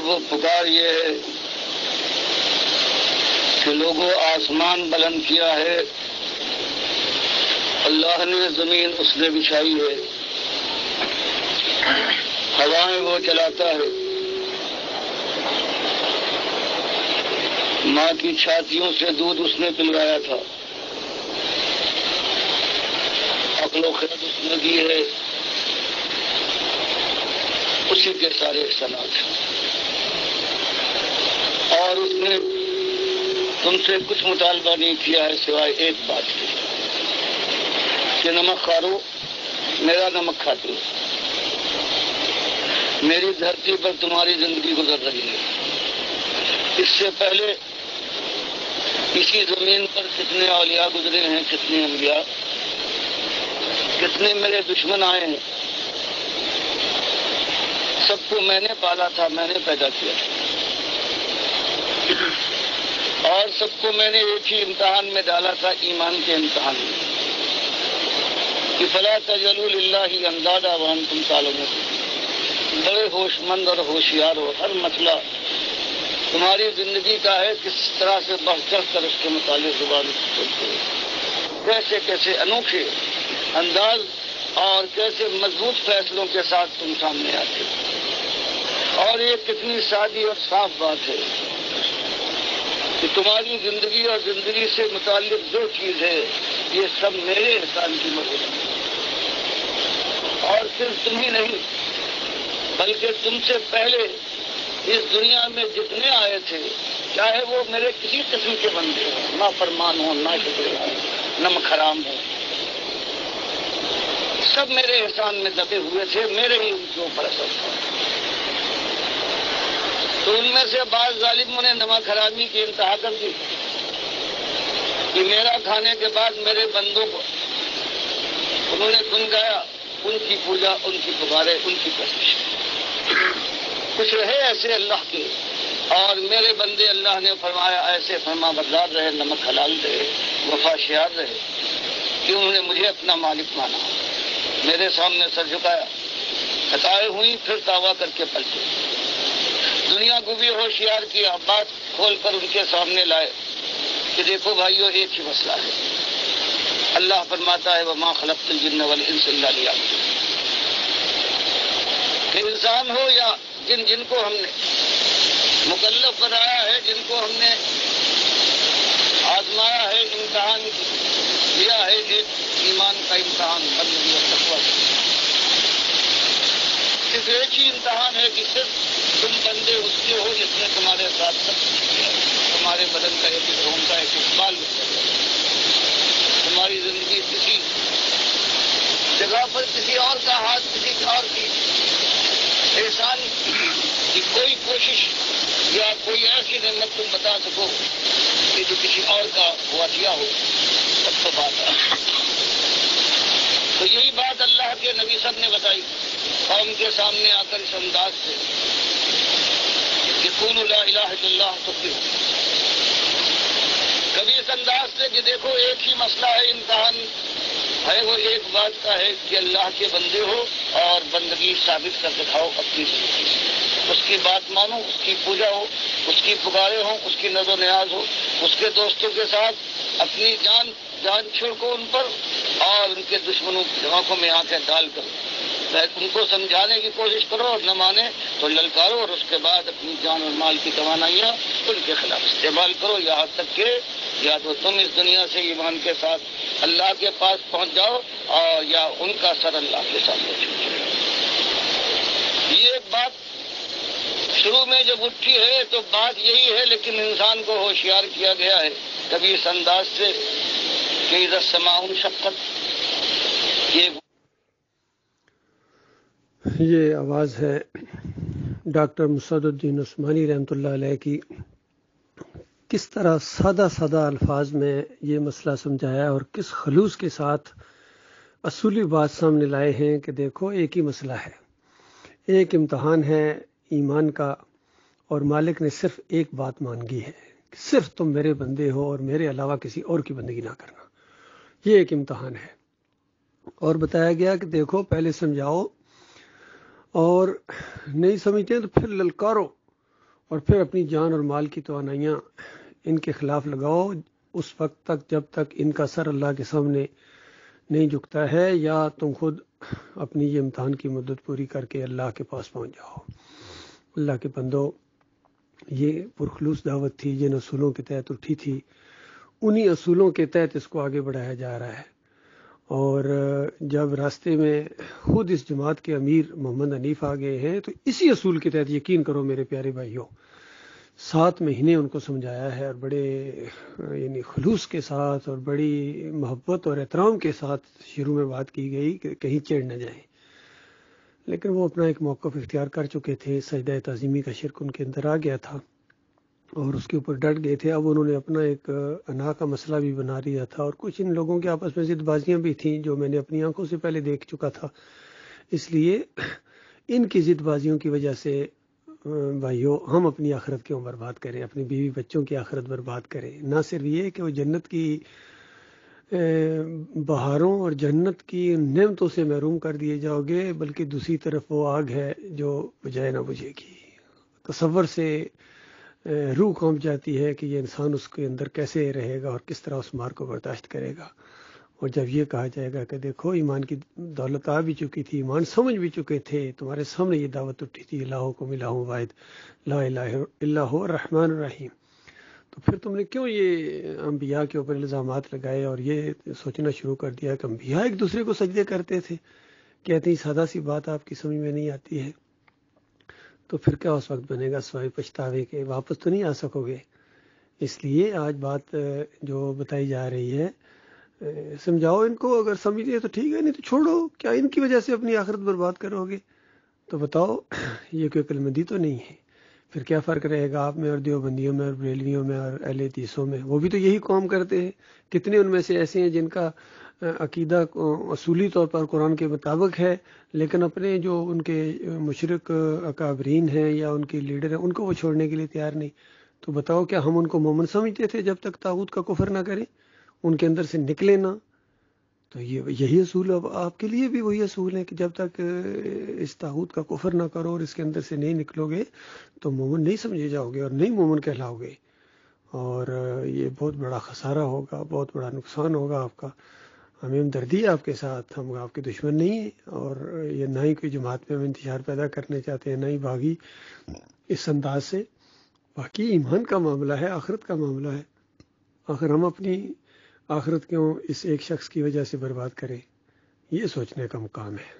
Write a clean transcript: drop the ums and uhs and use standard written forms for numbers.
وہ پکار یہ ہے کہ لوگوں آسمان بلند کیا ہے، اللہ نے زمین اس نے بچھائی ہے، ہوائیں وہ چلاتا ہے، ماں کی چھاتیوں سے دودھ اس نے پلوایا تھا، عقل و خرد اس نے دی ہے، اسی کے سارے احسانات ہیں۔ اور اس نے تم سے کچھ مطالبہ نہیں کیا ہے سوائے ایک بات کی کہ نمک کھارو، میرا نمک کھاتے ہو۔ میری دھرتی پر تمہاری زندگی گزر رہی ہے، اس سے پہلے اسی زمین پر کتنے اولیاء گزرے ہیں، کتنے انبیاء، کتنے میرے دشمن آئے ہیں، سب کو میں نے پالا تھا، میں نے پیدا کیا تھا، اور سب کو میں نے ایک ہی امتحان میں ڈالا تھا، ایمان کے امتحان میں، کہ فلا تجعلوا للہ اندادا وانتم تعلمون۔ بڑے ہوش مند اور ہوشیار ہو، ہر مسئلہ تمہاری زندگی کا ہے، کس طرح سے بڑھ چڑھ کر اس کے متعلق زبان کھولتے ہو، کیسے کیسے انوکھے انداز اور کیسے مضبوط فیصلوں کے ساتھ تم سامنے آتے ہو۔ اور یہ کتنی سادی اور صاف بات ہے کہ تمہاری زندگی اور زندگی سے متعلق جو چیز ہے یہ سب میرے احسان کی مدد ہے، اور صرف تم ہی نہیں بلکہ تم سے پہلے اس دنیا میں جتنے آئے تھے، چاہے وہ میرے کسی قسم کے بندے ہوں، نہ فرمان ہوں، نہ شکر ہوں، نہ حرام ہوں، سب میرے احسان میں دبے ہوئے تھے، میرے ہی ان کے اوپر اثر تھا۔ تو ان میں سے بعض ظالموں نے نمک حرامی کی انتہا کر دی کہ میرا کھانے کے بعد میرے بندوں کو انہوں نے گنگایا، ان کی پوجا، ان کی پکارے، ان کی کوشش۔ کچھ رہے ایسے اللہ کے، اور میرے بندے اللہ نے فرمایا ایسے فرما بردار رہے، نمک حلال رہے، وفاشیار رہے کہ انہوں نے مجھے اپنا مالک مانا، میرے سامنے سر جھکایا، خطائیں ہوئی پھر توبہ کر کے پلٹے، دنیا کو بھی ہوشیار کیا، بات کھول کر ان کے سامنے لائے کہ دیکھو بھائیو ایک ہی مسئلہ ہے۔ اللہ فرماتا ہے وما خلقت الجن والانس الا لیعبدون، کہ انسان ہو یا جن کو ہم نے مکلف بنایا ہے، جن کو ہم نے آزمایا ہے، امتحان دیا ہے، ایک ایمان کا امتحان، بندگی اور تقویٰ کا، صرف ایک ہی امتحان ہے کہ صرف تم بندے اس کے ہو جس نے تمہارے ساتھ سب کچھ کیا، تمہارے بدن کا ایک روم کا ایک اقبال میں، تمہاری زندگی کسی جگہ پر کسی اور کا ہاتھ، کسی اور کی احسان کی کوئی کوشش یا کوئی ایسی نعمت تم بتا سکو کہ جو کسی اور کا ہوا کیا ہو، سب تو بات ہے۔ تو یہی بات اللہ کے نبی صاحب نے بتائی قوم کے سامنے آ کر اس انداز سے کہ قولوا لا الہ الا اللہ تفلحوا، کبھی اس انداز سے کہ دیکھو ایک ہی مسئلہ ہے، امتحان ہے، وہ ایک بات کا ہے کہ اللہ کے بندے ہو اور بندگی ثابت کر دکھاؤ اپنی زندگی، اس کی بات مانو، اس کی پوجا ہو، اس کی پکارے ہوں، اس کی نظر و نیاز ہو، اس کے دوستوں کے ساتھ اپنی جان چھڑکو ان پر، اور ان کے دشمنوں کی آنکھوں میں آنکھیں ڈال کر ان کو سمجھانے کی کوشش کرو، اور نہ مانے تو للکارو، اور اس کے بعد اپنی جان اور مال کی توانائیاں ان کے خلاف استعمال کرو، یہاں تک کہ یا تو تم اس دنیا سے ایمان کے ساتھ اللہ کے پاس پہنچ جاؤ، اور یا ان کا سر اللہ کے سامنے چھوٹ جائے۔ یہ بات شروع میں جب اٹھی ہے تو بات یہی ہے، لیکن انسان کو ہوشیار کیا گیا ہے کبھی اس انداز سے کہ اذا السماء انشقت۔ یہ آواز ہے ڈاکٹر مسعد الدین عثمانی رحمۃ اللہ علیہ کی، کس طرح سادہ سادہ الفاظ میں یہ مسئلہ سمجھایا اور کس خلوص کے ساتھ اصولی بات سامنے لائے ہیں کہ دیکھو ایک ہی مسئلہ ہے، ایک امتحان ہے ایمان کا، اور مالک نے صرف ایک بات مانگی ہے کہ صرف تم میرے بندے ہو اور میرے علاوہ کسی اور کی بندگی نہ کرنا، یہ ایک امتحان ہے۔ اور بتایا گیا کہ دیکھو پہلے سمجھاؤ، اور نہیں سمجھتے تو پھر للکارو، اور پھر اپنی جان اور مال کی توانائیاں ان کے خلاف لگاؤ اس وقت تک جب تک ان کا سر اللہ کے سامنے نہیں جھکتا ہے، یا تم خود اپنی یہ امتحان کی مدت پوری کر کے اللہ کے پاس پہنچ جاؤ۔ اللہ کے بندو، یہ پرخلوص دعوت تھی، جن اصولوں کے تحت اٹھی تھی، انہی اصولوں کے تحت اس کو آگے بڑھایا جا رہا ہے۔ اور جب راستے میں خود اس جماعت کے امیر محمد حنیف آ گئے ہیں تو اسی اصول کے تحت یقین کرو میرے پیارے بھائیوں، 7 مہینے ان کو سمجھایا ہے، اور بڑے یعنی خلوص کے ساتھ اور بڑی محبت اور احترام کے ساتھ شروع میں بات کی گئی کہ کہیں چڑھ نہ جائیں، لیکن وہ اپنا ایک موقف اختیار کر چکے تھے، سجدہ تعظیمی کا شرک ان کے اندر آ گیا تھا اور اس کے اوپر ڈٹ گئے تھے۔ اب انہوں نے اپنا ایک انا کا مسئلہ بھی بنا لیا تھا، اور کچھ ان لوگوں کے آپس میں ضد بازیاں بھی تھیں جو میں نے اپنی آنکھوں سے پہلے دیکھ چکا تھا۔ اس لیے ان کی ضد بازیوں کی وجہ سے بھائیو، ہم اپنی آخرت کیوں برباد کریں، اپنی بیوی بچوں کی آخرت برباد کریں؟ نہ صرف یہ کہ وہ جنت کی بہاروں اور جنت کی نعمتوں سے محروم کر دیے جاؤ گے، بلکہ دوسری طرف وہ آگ ہے جو بجھائے نہ بجھے گی۔ تصور سے روح کانپ جاتی ہے کہ یہ انسان اس کے اندر کیسے رہے گا اور کس طرح اس مار کو برداشت کرے گا۔ اور جب یہ کہا جائے گا کہ دیکھو ایمان کی دولت آ بھی چکی تھی، ایمان سمجھ بھی چکے تھے، تمہارے سامنے یہ دعوت اٹھی تھی، الہکم الہ واحد لا الہ الا هو الرحمن الرحیم، تو پھر تم نے کیوں یہ انبیاء کے اوپر الزامات لگائے اور یہ سوچنا شروع کر دیا کہ انبیاء ایک دوسرے کو سجدے کرتے تھے؟ کہتے ہیں سادہ سی بات آپ کی سمجھ میں نہیں آتی ہے، تو پھر کیا اس وقت بنے گا سوائے پچھتاوے کے؟ واپس تو نہیں آ سکو گے۔ اس لیے آج بات جو بتائی جا رہی ہے، سمجھاؤ ان کو، اگر سمجھ لیے تو ٹھیک ہے، نہیں تو چھوڑو، کیا ان کی وجہ سے اپنی آخرت برباد کرو گے؟ تو بتاؤ، یہ کوئی عقل مندی تو نہیں ہے۔ پھر کیا فرق رہے گا آپ میں اور دیوبندیوں میں اور بریلویوں میں اور اہل حدیثوں میں؟ وہ بھی تو یہی قوم کرتے ہیں۔ کتنے ان میں سے ایسے ہیں جن کا عقیدہ اصولی طور پر قرآن کے مطابق ہے، لیکن اپنے جو ان کے مشرک اکابرین ہیں یا ان کے لیڈر ہیں ان کو وہ چھوڑنے کے لیے تیار نہیں۔ تو بتاؤ، کیا ہم ان کو مومن سمجھتے تھے جب تک طاغوت کا کفر نہ کریں، ان کے اندر سے نکلے نہ؟ تو یہی اصول، اب آپ کے لیے بھی وہی اصول ہے کہ جب تک اس طاغوت کا کفر نہ کرو اور اس کے اندر سے نہیں نکلو گے تو مومن نہیں سمجھے جاؤ گے اور نہیں مومن کہلاؤ گے، اور یہ بہت بڑا خسارہ ہوگا، بہت بڑا نقصان ہوگا آپ کا۔ ہمیں ہمدردی ہے آپ کے ساتھ، ہم آپ کے دشمن نہیں ہیں، اور یہ نہ ہی کوئی جماعت میں ہم انتشار پیدا کرنے چاہتے ہیں، نہ ہی باغی اس انداز سے۔ باقی ایمان کا معاملہ ہے، آخرت کا معاملہ ہے، آخر ہم اپنی آخرت کیوں اس ایک شخص کی وجہ سے برباد کریں؟ یہ سوچنے کا مقام ہے۔